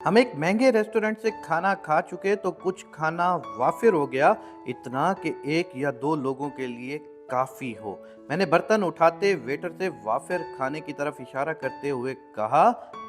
हम एक महंगे रेस्टोरेंट से खाना खा चुके तो कुछ खाना वाफिर हो गया, इतना कि एक या दो लोगों के लिए काफ़ी हो। मैंने बर्तन उठाते वेटर से वाफिर खाने की तरफ इशारा करते हुए कहा,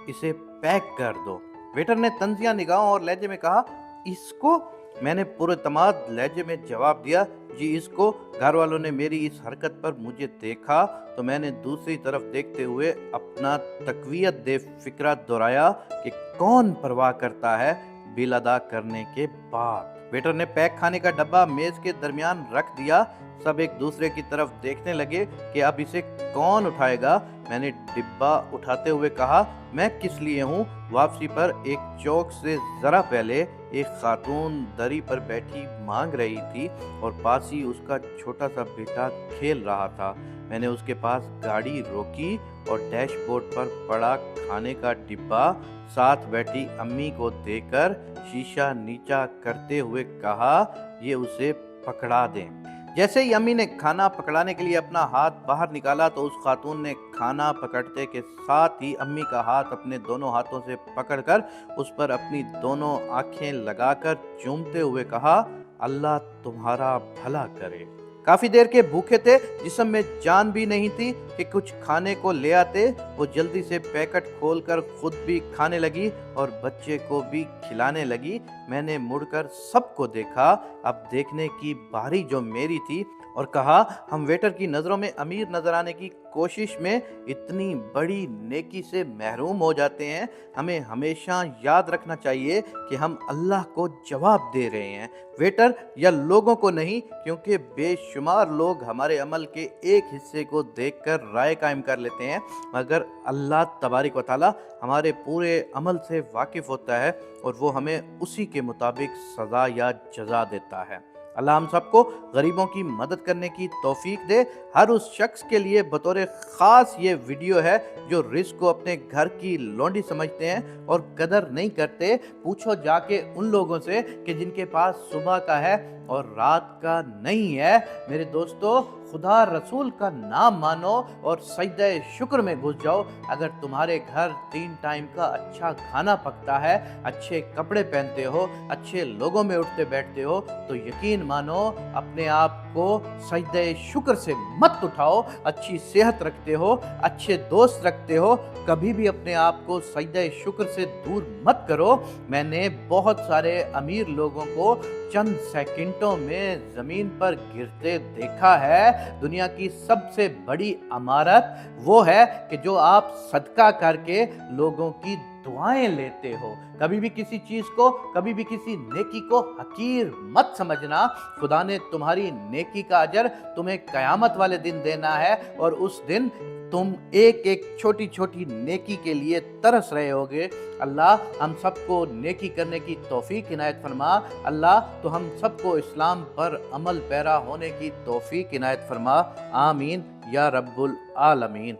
इसे पैक कर दो। वेटर ने तंजिया निगाहों और लहजे में कहा, इसको? मैंने पुरतमाद लहजे में जवाब दिया, जी इसको। घर वालों ने मेरी इस हरकत पर मुझे देखा तो मैंने दूसरी तरफ देखते हुए अपना तकवीयत दे फिक्रा दोहराया कि कौन परवाह करता है बिल अदा करने के बाद। वेटर ने पैक खाने का डब्बा मेज के दरमियान रख दिया। सब एक दूसरे की तरफ देखने लगे कि अब इसे कौन उठाएगा। मैंने डिब्बा उठाते हुए कहा, मैं किस लिए हूँ। वापसी पर एक चौक से जरा पहले एक खातून दरी पर बैठी मांग रही थी और पास ही उसका छोटा सा बेटा खेल रहा था। मैंने उसके पास गाड़ी रोकी और डैशबोर्ड पर पड़ा खाने का डिब्बा साथ बैठी अम्मी को देकर शीशा नीचा करते हुए कहा, ये उसे पकड़ा दें। जैसे ही अम्मी ने खाना पकड़ाने के लिए अपना हाथ बाहर निकाला तो उस खातून ने खाना पकड़ते के साथ ही अम्मी का हाथ अपने दोनों हाथों से पकड़कर उस पर अपनी दोनों आंखें लगाकर चूमते हुए कहा, अल्लाह तुम्हारा भला करे। काफी देर के भूखे थे, जिस्म में जान भी नहीं थी कि कुछ खाने को ले आते। वो जल्दी से पैकेट खोलकर खुद भी खाने लगी और बच्चे को भी खिलाने लगी। मैंने मुड़कर सबको देखा। अब देखने की बारी जो मेरी थी और कहा, हम वेटर की नज़रों में अमीर नजर आने की कोशिश में इतनी बड़ी नेकी से महरूम हो जाते हैं। हमें हमेशा याद रखना चाहिए कि हम अल्लाह को जवाब दे रहे हैं, वेटर या लोगों को नहीं, क्योंकि बेशुमार लोग हमारे अमल के एक हिस्से को देखकर राय कायम कर लेते हैं, मगर अल्लाह तबारिक व तआला हमारे पूरे अमल से वाकिफ़ होता है और वो हमें उसी के मुताबिक सज़ा या जज़ा देता है। अल्लाह हम सबको गरीबों की मदद करने की तौफीक दे। हर उस शख्स के लिए बतौर ख़ास ये वीडियो है जो रिस्क को अपने घर की लौंडी समझते हैं और कदर नहीं करते। पूछो जाके उन लोगों से कि जिनके पास सुबह का है और रात का नहीं है। मेरे दोस्तों, खुदा रसूल का नाम मानो और सजदे शुक्र में घुस जाओ। अगर तुम्हारे घर 3 टाइम का अच्छा खाना पकता है, अच्छे कपड़े पहनते हो, अच्छे लोगों में उठते बैठते हो, तो यकीन मानो अपने आप को सजदे शुक्र से मत उठाओ। अच्छी सेहत रखते हो, अच्छे दोस्त रखते हो, कभी भी अपने आप को सजदे शुक्र से दूर मत करो। मैंने बहुत सारे अमीर लोगों को चंद सेकंडों में जमीन पर गिरते देखा है। दुनिया की सबसे बड़ी अमारत वो है कि जो आप सदका करके लोगों की दुआएं लेते हो। कभी भी किसी चीज को, कभी भी किसी नेकी को हकीर मत समझना। खुदा ने तुम्हारी नेकी का अजर तुम्हें कयामत वाले दिन देना है और उस दिन तुम एक एक छोटी छोटी नेकी के लिए तरस रहे होगे। अल्लाह हम सबको नेकी करने की तौफीक इनायत फरमा। अल्लाह तो हम सबको इस्लाम पर अमल पैरा होने की तौफीक इनायत फरमा। आमीन या रब्बुल आलमीन।